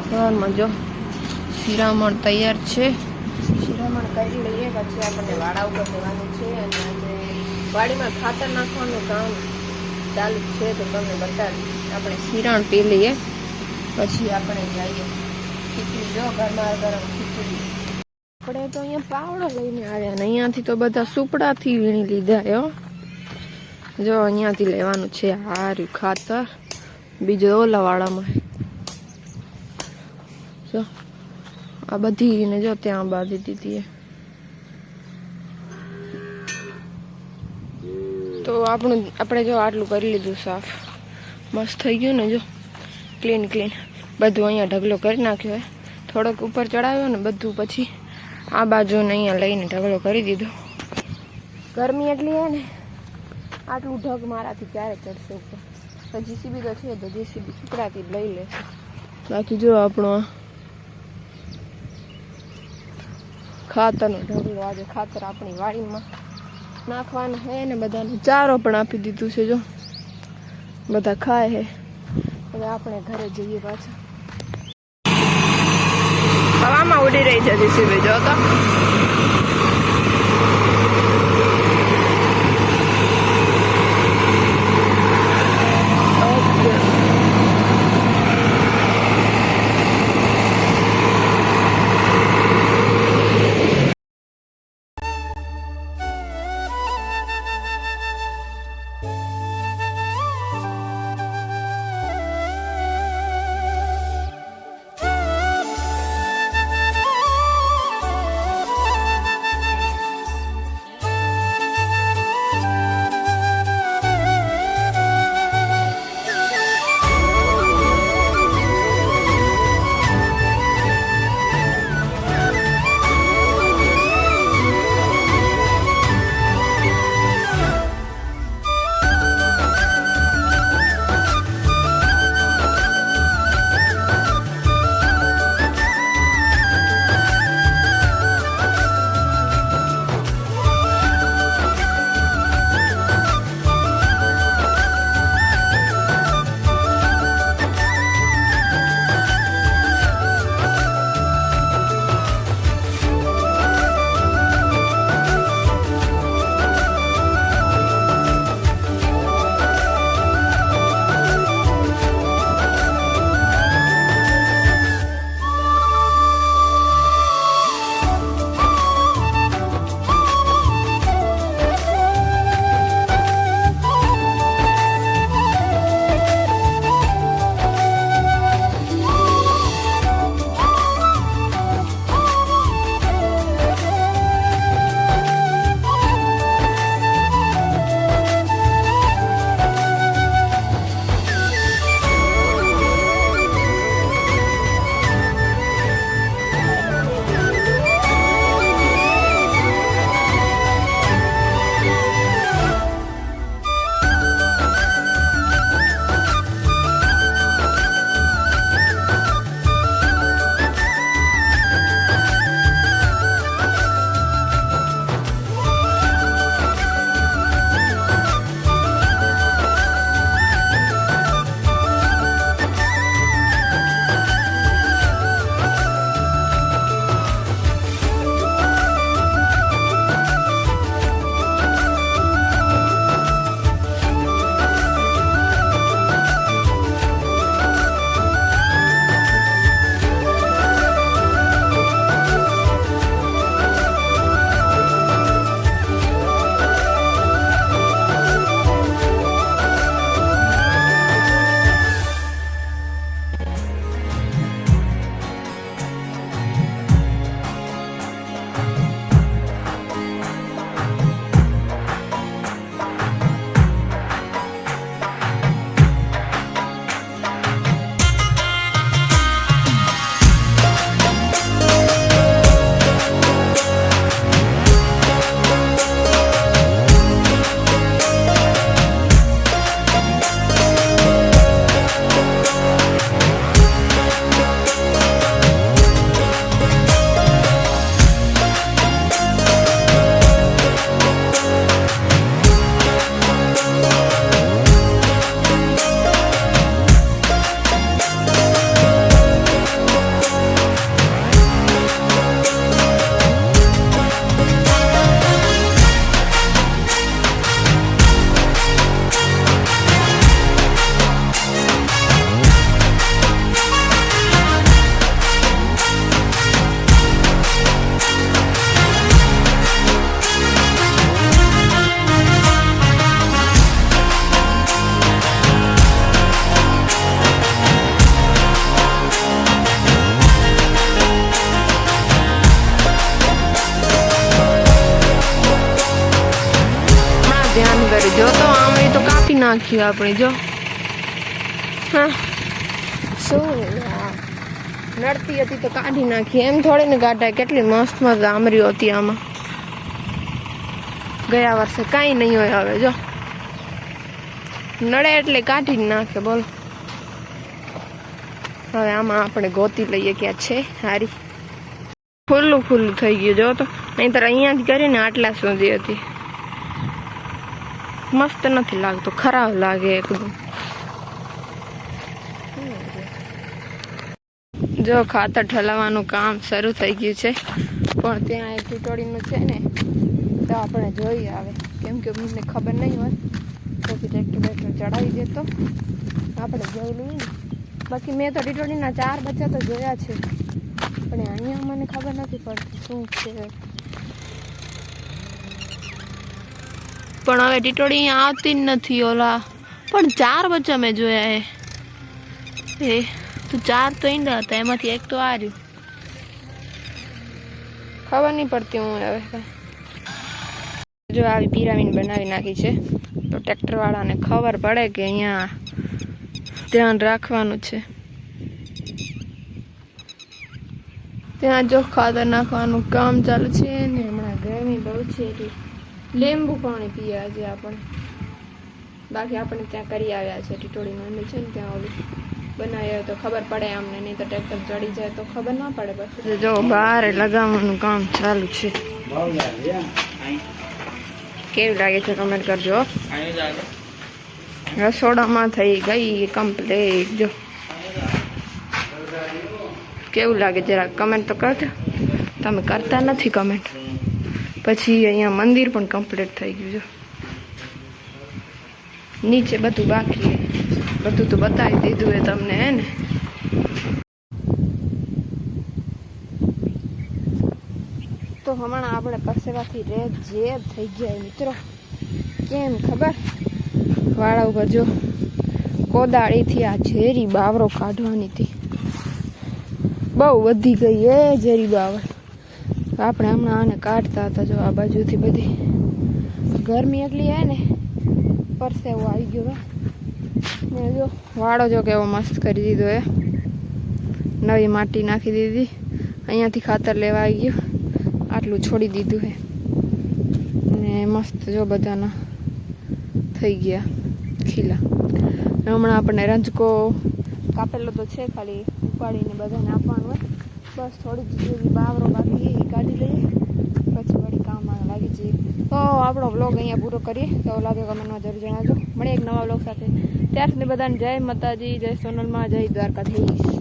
સવારમાં જો શિરામણ તૈયાર છે, શિરામણ કરી લઈએ પછી આપણને વાડા ઉપર જવાનું છે અને આજે વાડીમાં ખાતર નાખવાનું કામ ચાલુ છે તો તમને બતાવી. આપણે શિરાણ પી લઈએ પછી આપણે જઈએ. ખીચડી જો ગરમા ગરમ ખીચડી. આપણે તો અહીંયા પાવડો લઈને આવ્યા ને અહીંયાથી તો બધા સુપડાથી વીણી લીધા હો. જો અહીંયાથી લેવાનું છે હારું ખાતર, બીજો ઓલા વાળામાં જો આ બધી ને જો ત્યાં બાંધી દીધી. તો આપણે જો આટલું કરી લીધું સાફ, મસ્ત થઈ ગયું ને. જો ક્લીન બધું અહીંયા ઢગલો કરી નાખ્યો. થોડોક ઉપર ચડાવ્યો ને બધું, પછી આ બાજુને અહીંયા લઈને ઢગલો કરી દીધો. ગરમી એટલી હે ને આટલું ઢગ મારાથી ક્યારે ચડશે ઉપર. તો જીસીબી તો છે તો જીસીબી સુકડાથી જ લઈ લેશે. બાકી જો આપણો ખાતરનો ઢગલો, આજે ખાતર આપણી વાડીમાં નાખવાનું છે ને બધાને ચારો પણ આપી દીધું છે. જો બધા ખાય છે. હવે આપણે ઘરે જઈએ પાછા. હવામાં ઉડી રહી છે જીસીબી જો તો. નાખ્યું આપણી જો. હા શું નડતી હતી તો કાઢી નાખી, એમ થોડી ને કાઢાય. કેટલી મસ્ત મસ્ત આમરીઓ હતી આમાં. ગયા વર્ષે કાંઈ નહીં હોય. હવે જો નડે એટલે કાઢી નાખે. બોલો હવે આમાં આપણે ગોતી લઈએ ક્યાં છે હારી. ખુલ્લું ખુલ્લું થઈ ગયું જો તો, નહીંતર અહીંયા જ કરીને આટલા સુધી હતી. મસ્ત નથી લાગતું, ખરાબ લાગે એકદમ. જો ખાતર ઠલાવવાનું કામ શરૂ થઈ ગયું છે, પણ ત્યાં એક ટીટોડીનું છે ને, તો આપણે જોઈ આવે. કેમ કે મને ખબર નહીં હોય તો ટ્રેક્ટર બેક્ટર ચડાવી દેતો આપણે જોઈ લઈએ. બાકી મેં તો ટીટોડીના 4 બચ્ચા તો જોયા છે, પણ અહીંયા મને ખબર નથી પડતી શું છે. પણ હવે ટીટોડી અહીંયા આવતી જ નથી. ઓલા પણ 4 બચ્ચા મેં જોયા એ તો 4 તો ઈંડા હતા, એમાંથી એક તો આ રહ્યું. ખબર નહીં પડતી હું હવે. જો આવી પિરામિડ બનાવી નાખી છે, તો ટ્રેક્ટરવાળાને ખબર પડે કે અહીંયા ધ્યાન રાખવાનું છે. ત્યાં જો ખાતર નાખવાનું કામ ચાલુ છે ને. હમણાં ગરમી બહુ છે એટલે લીંબુ પાણી પીએ આજે આપણે. બાકી આપણે ત્યાં કરી આવ્યા છે ટીટોડીનું એનું છે ને, ત્યાં ઓલું બનાવ્યા તો ખબર પડે અમને, નહીં તો ટ્રેક્ટર ચડી જાય તો ખબર ના પડે. બસ જો બહાર લગાવવાનું કામ ચાલુ છે. કેવું લાગે છે કમેન્ટ કરજો. રસોડામાં થઈ ગઈ કમ્પ્લીટ. જો કેવું લાગે જરા કમેન્ટ તો કરજો. તમે કરતા નથી કમેન્ટ. પછી અહીંયા મંદિર પણ કમ્પ્લીટ થઈ ગયું. જો નીચે બધું બાકી, બધું તો બતાવી દીધું એ તમને હે ને. તો હમણાં આપણે પરસેવાથી રેત જેબ થઈ ગયા મિત્રો. કેમ ખબર? વાળા ઉપર જો કોદાળીથી આ ઝેરી બાવરો કાઢવાની હતી, બહુ વધી ગઈ એ ઝેરી બાવર. આપણે હમણાં આને કાઢતા હતા. જો આ બાજુથી બધી ગરમી એટલી હે ને, પરસેવો આવી ગયો ને. જો વાળો જો કેવો મસ્ત કરી દીધો એ, નવી માટી નાખી દીધી. અહીંયાથી ખાતર લેવા આવી ગયું, આટલું છોડી દીધું હે ને. મસ્ત જો બધાના થઈ ગયા ખીલા. હમણાં આપણને રંજકો કાપેલો તો છે, ખાલી ઉપાડીને બધાને આપવાનું હોય. બસ થોડીક જેવી બાવરો બાકી એ કાઢી લઈએ, પછી વળી કામમાં લાગી જઈએ. તો આપણો વ્લોગ અહીંયા પૂરો કરીએ. તો લાગે કમેન્ટમાં જરૂર જણાવજો. મળીએ એક નવા વ્લોગ સાથે. ત્યાર સુધી બધાને જય માતાજી, જય સોનલમાં, જય દ્વારકાધીશ.